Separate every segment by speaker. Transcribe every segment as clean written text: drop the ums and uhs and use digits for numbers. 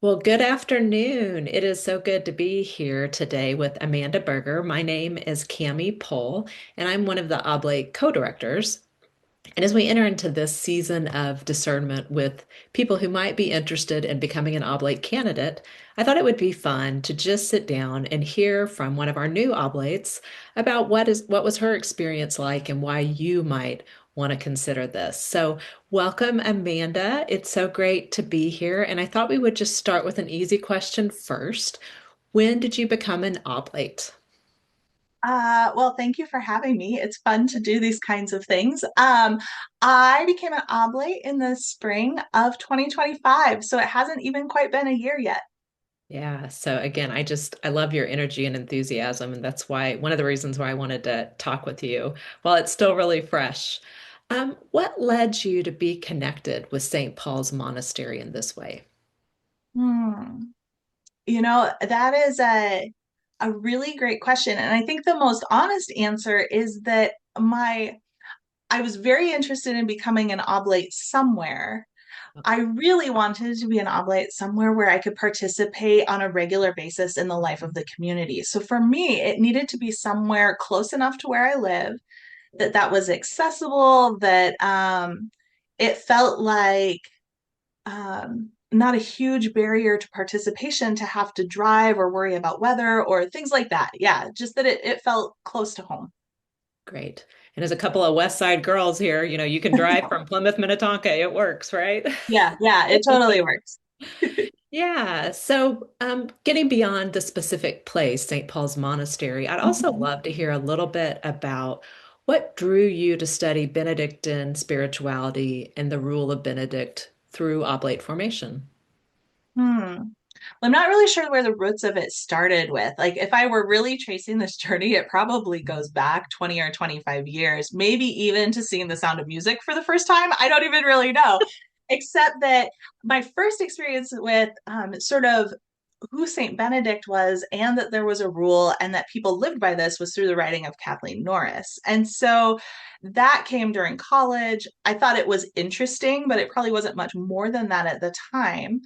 Speaker 1: Well, good afternoon. It is so good to be here today with Amanda Berger. My name is Cami Pohl, and I'm one of the Oblate co-directors. And as we enter into this season of discernment with people who might be interested in becoming an Oblate candidate, I thought it would be fun to just sit down and hear from one of our new Oblates about what was her experience like and why you might want to consider this. So, welcome, Amanda. It's so great to be here. And I thought we would just start with an easy question first. When did you become an Oblate?
Speaker 2: Well, thank you for having me. It's fun to do these kinds of things. I became an oblate in the spring of 2025, so it hasn't even quite been a year yet.
Speaker 1: Yeah. So again, I love your energy and enthusiasm. And that's why one of the reasons why I wanted to talk with you while it's still really fresh. What led you to be connected with St. Paul's Monastery in this way?
Speaker 2: Hmm. That is a really great question. And I think the most honest answer is that I was very interested in becoming an oblate somewhere. I really wanted to be an oblate somewhere where I could participate on a regular basis in the life of the community. So for me, it needed to be somewhere close enough to where I live that was accessible, that it felt like not a huge barrier to participation to have to drive or worry about weather or things like that. Yeah, just that it felt close to home.
Speaker 1: Great. And as a couple of West Side girls here, you can drive from Plymouth, Minnetonka. It works, right?
Speaker 2: Yeah, yeah, it totally works.
Speaker 1: Yeah. So, getting beyond the specific place, St. Paul's Monastery, I'd also
Speaker 2: Mhm.
Speaker 1: love to hear a little bit about what drew you to study Benedictine spirituality and the rule of Benedict through oblate formation.
Speaker 2: Hmm. I'm not really sure where the roots of it started with. Like, if I were really tracing this journey, it probably goes back 20 or 25 years, maybe even to seeing The Sound of Music for the first time. I don't even really know, except that my first experience with sort of who Saint Benedict was and that there was a rule and that people lived by this was through the writing of Kathleen Norris. And so that came during college. I thought it was interesting, but it probably wasn't much more than that at the time.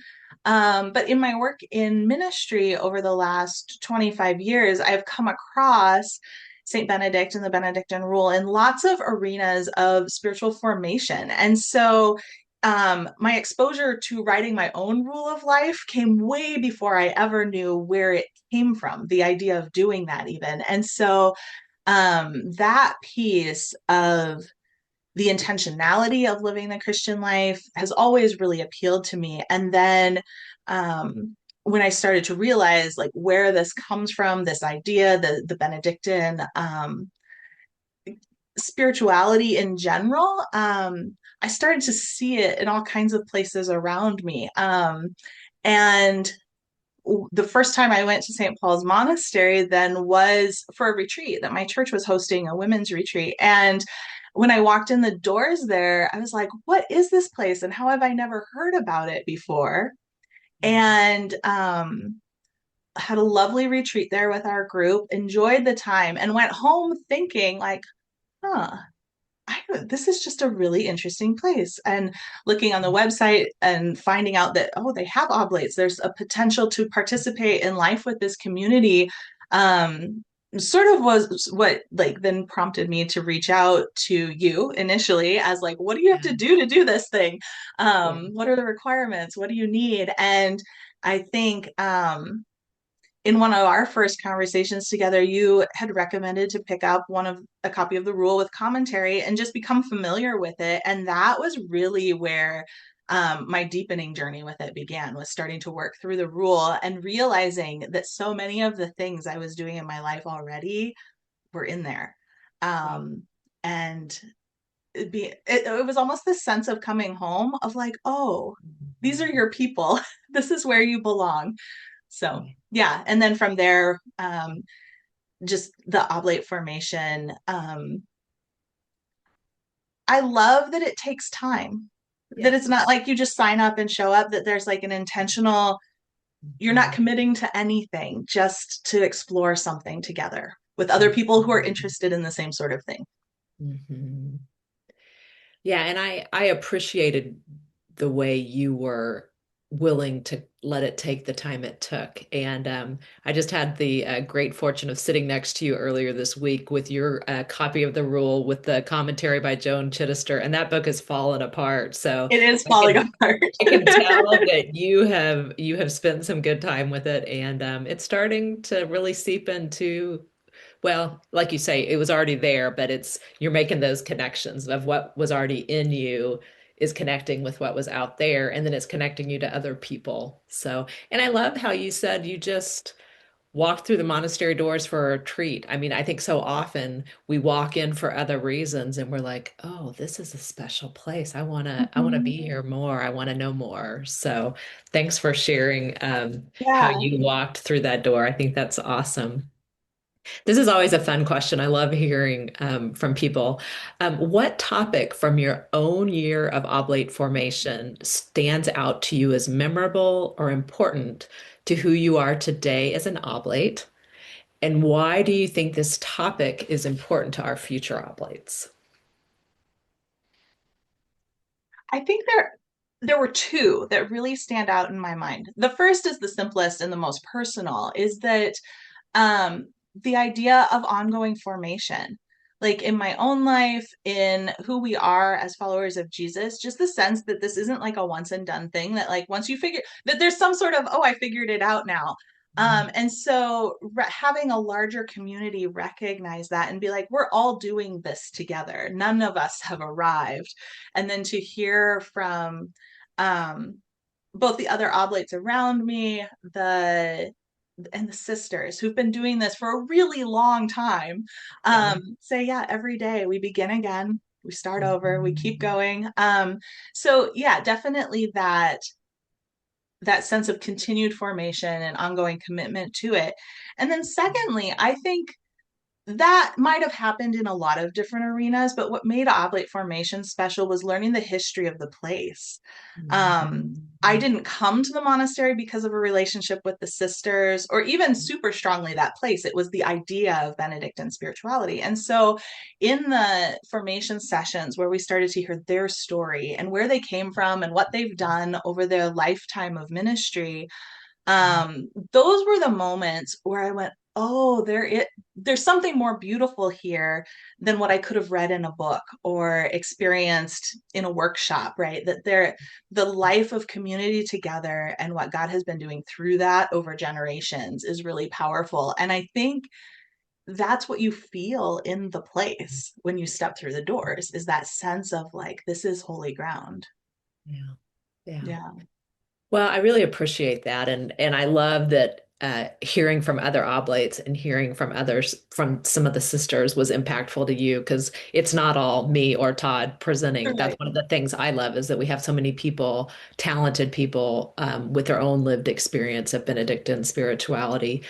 Speaker 2: But in my work in ministry over the last 25 years, I've come across St. Benedict and the Benedictine rule in lots of arenas of spiritual formation. And so my exposure to writing my own rule of life came way before I ever knew where it came from, the idea of doing that, even. And so that piece of the intentionality of living the Christian life has always really appealed to me. And then when I started to realize like where this comes from, this idea, the Benedictine spirituality in general, I started to see it in all kinds of places around me. And the first time I went to St. Paul's Monastery then was for a retreat that my church was hosting, a women's retreat. And when I walked in the doors there, I was like, what is this place? And how have I never heard about it before? And had a lovely retreat there with our group, enjoyed the time, and went home thinking, like, huh, this is just a really interesting place. And looking on the website and finding out that, oh, they have oblates, there's a potential to participate in life with this community. Sort of was what like then prompted me to reach out to you initially as like, what do you have
Speaker 1: Yeah.
Speaker 2: to do this thing?
Speaker 1: Yeah.
Speaker 2: What are the requirements? What do you need? And I think in one of our first conversations together, you had recommended to pick up a copy of the rule with commentary and just become familiar with it. And that was really where my deepening journey with it began, was starting to work through the rule and realizing that so many of the things I was doing in my life already were in there.
Speaker 1: Right.
Speaker 2: Um, and it was almost this sense of coming home of like, oh, these are your people. This is where you belong. So
Speaker 1: Right.
Speaker 2: yeah, and then from there, just the oblate formation. I love that it takes time. That
Speaker 1: Yeah.
Speaker 2: it's not like you just sign up and show up. That there's like an intentional. You're not
Speaker 1: Mhm.
Speaker 2: committing to anything, just to explore something together with other people who are
Speaker 1: Mhm.
Speaker 2: interested in the same sort of thing.
Speaker 1: Mhm. Yeah, and I appreciated the way you were. willing to let it take the time it took. And I just had the great fortune of sitting next to you earlier this week with your copy of the rule with the commentary by Joan Chittister, and that book has fallen apart. So
Speaker 2: It is
Speaker 1: I
Speaker 2: falling
Speaker 1: can
Speaker 2: apart.
Speaker 1: I can tell that you have spent some good time with it, and it's starting to really seep into, well, like you say, it was already there, but you're making those connections of what was already in you is connecting with what was out there, and then it's connecting you to other people. So, and I love how you said you just walked through the monastery doors for a treat. I mean, I think so often we walk in for other reasons and we're like, "Oh, this is a special place. I want to
Speaker 2: Mhm.
Speaker 1: be here more. I want to know more." So, thanks for sharing how
Speaker 2: Yeah.
Speaker 1: you walked through that door. I think that's awesome. This is always a fun question. I love hearing from people. What topic from your own year of oblate formation stands out to you as memorable or important to who you are today as an oblate? And why do you think this topic is important to our future oblates?
Speaker 2: I think there were two that really stand out in my mind. The first is the simplest and the most personal, is that the idea of ongoing formation. Like in my own life, in who we are as followers of Jesus, just the sense that this isn't like a once and done thing, that like once you figure that there's some sort of, oh, I figured it out now. And so having a larger community recognize that and be like, we're all doing this together. None of us have arrived. And then to hear from um, both the other oblates around me, the sisters who've been doing this for a really long time,
Speaker 1: Yeah.
Speaker 2: say, yeah, every day we begin again, we start over, we keep going. So yeah, definitely that sense of continued formation and ongoing commitment to it. And then secondly, I think that might have happened in a lot of different arenas, but what made oblate formation special was learning the history of the place. I didn't come to the monastery because of a relationship with the sisters or even super strongly that place. It was the idea of Benedictine spirituality. And so in the formation sessions where we started to hear their story and where they came from and what they've done over their lifetime of ministry, those were the moments where I went, oh, there's something more beautiful here than what I could have read in a book or experienced in a workshop, right? That the life of community together and what God has been doing through that over generations is really powerful. And I think that's what you feel in the place when you step through the doors, is that sense of like, this is holy ground.
Speaker 1: Yeah. Yeah.
Speaker 2: Yeah.
Speaker 1: Well, I really appreciate that, and I love that hearing from other oblates and hearing from others from some of the sisters was impactful to you because it's not all me or Todd presenting. That's
Speaker 2: Right.
Speaker 1: one of the things I love is that we have so many people, talented people with their own lived experience of Benedictine spirituality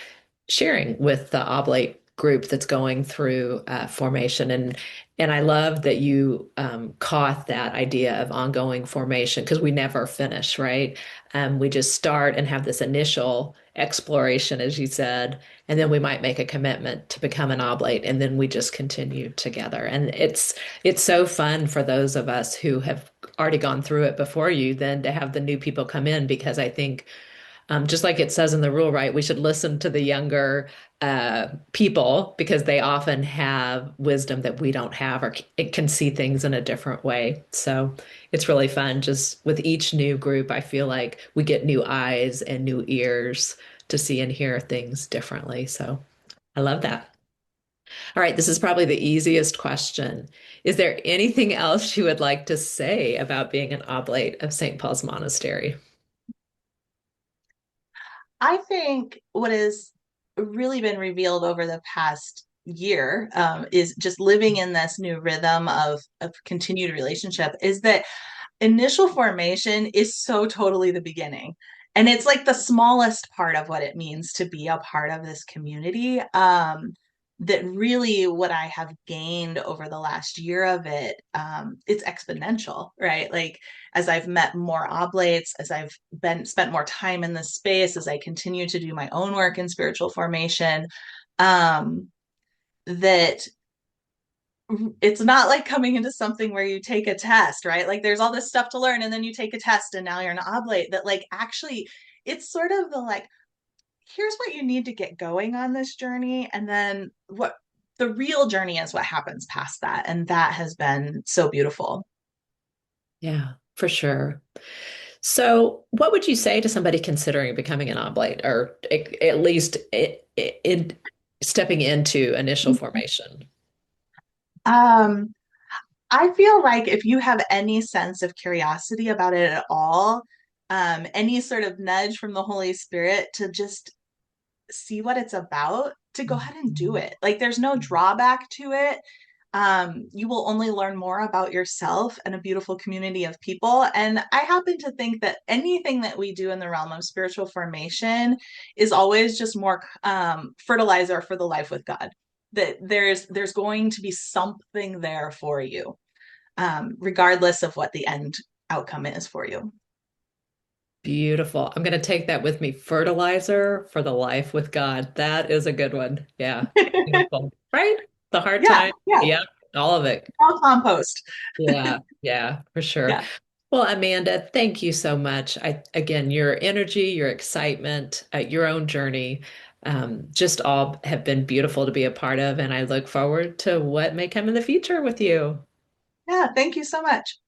Speaker 1: sharing with the oblate group that's going through formation. And I love that you caught that idea of ongoing formation because we never finish, right? We just start and have this initial exploration, as you said, and then we might make a commitment to become an oblate, and then we just continue together. And it's so fun for those of us who have already gone through it before you, then to have the new people come in because I think just like it says in the rule, right? We should listen to the younger people because they often have wisdom that we don't have or it can see things in a different way. So it's really fun. Just with each new group, I feel like we get new eyes and new ears to see and hear things differently. So I love that. All right, this is probably the easiest question. Is there anything else you would like to say about being an oblate of St. Paul's Monastery?
Speaker 2: I think what has really been revealed over the past year, is just living in this new rhythm of continued relationship, is that initial formation is so totally the beginning. And it's like the smallest part of what it means to be a part of this community. That really what I have gained over the last year of it, it's exponential, right? Like as I've met more oblates, as I've been spent more time in this space, as I continue to do my own work in spiritual formation, that it's not like coming into something where you take a test, right? Like there's all this stuff to learn and then you take a test and now you're an oblate that like actually it's sort of the like here's what you need to get going on this journey and then what the real journey is what happens past that and that has been so beautiful.
Speaker 1: Yeah, for sure. So, what would you say to somebody considering becoming an oblate, or at least in stepping into initial formation?
Speaker 2: Um, I feel like if you have any sense of curiosity about it at all, any sort of nudge from the Holy Spirit to just see what it's about, to go ahead and do it. Like there's no drawback to it. You will only learn more about yourself and a beautiful community of people. And I happen to think that anything that we do in the realm of spiritual formation is always just more fertilizer for the life with God. That there's going to be something there for you, regardless of what the end outcome is for you.
Speaker 1: Beautiful. I'm going to take that with me. Fertilizer for the life with God. That is a good one. Yeah. Beautiful. Right? The hard
Speaker 2: Yeah,
Speaker 1: time.
Speaker 2: yeah.
Speaker 1: Yeah. All of it.
Speaker 2: All compost.
Speaker 1: Yeah. Yeah, for sure.
Speaker 2: Yeah.
Speaker 1: Well, Amanda, thank you so much. Again, your energy, your excitement, your own journey, just all have been beautiful to be a part of. And I look forward to what may come in the future with you.
Speaker 2: Yeah. Thank you so much.